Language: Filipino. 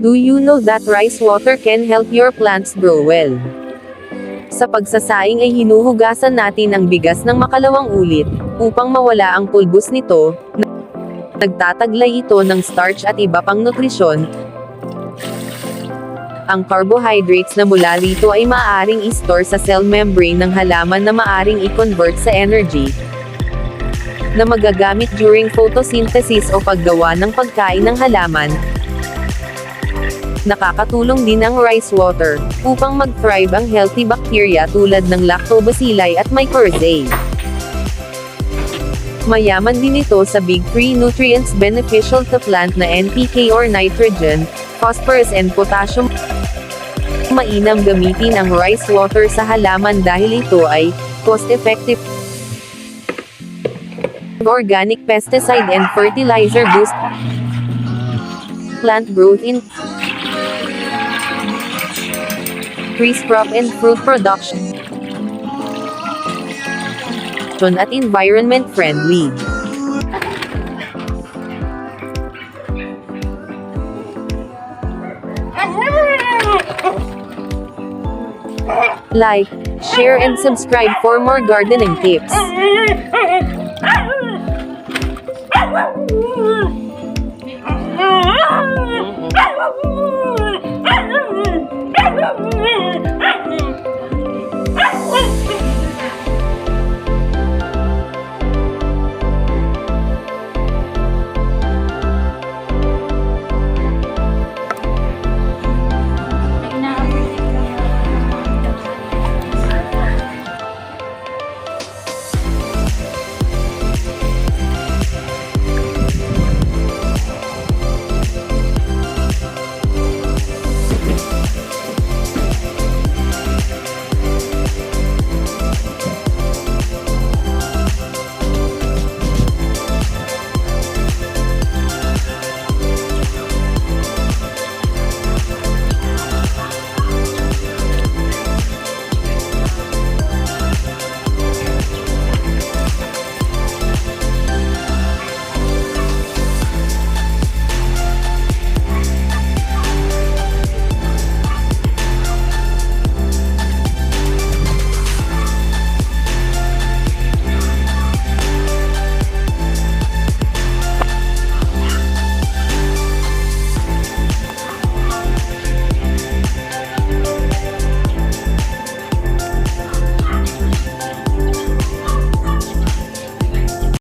Do you know that rice water can help your plants grow well? Sa pagsasaing ay hinuhugasan natin ang bigas ng makalawang ulit, upang mawala ang pulbos nito. Nagtataglay ito ng starch at iba pang nutrisyon. Ang carbohydrates na mula rito ay maaaring i-store sa cell membrane ng halaman na maaaring i-convert sa energy, na magagamit during photosynthesis o paggawa ng pagkain ng halaman. Nakakatulong din ang rice water, upang mag-thrive ang healthy bacteria tulad ng lactobacilli at mycorrhizae. Mayaman din ito sa big three nutrients beneficial to plant na NPK or nitrogen, phosphorus and potassium. Mainam gamitin ang rice water sa halaman dahil ito ay cost-effective, organic pesticide and fertilizer boost plant growth, increase crop and fruit production, at environment friendly. Like, share and subscribe for more gardening tips.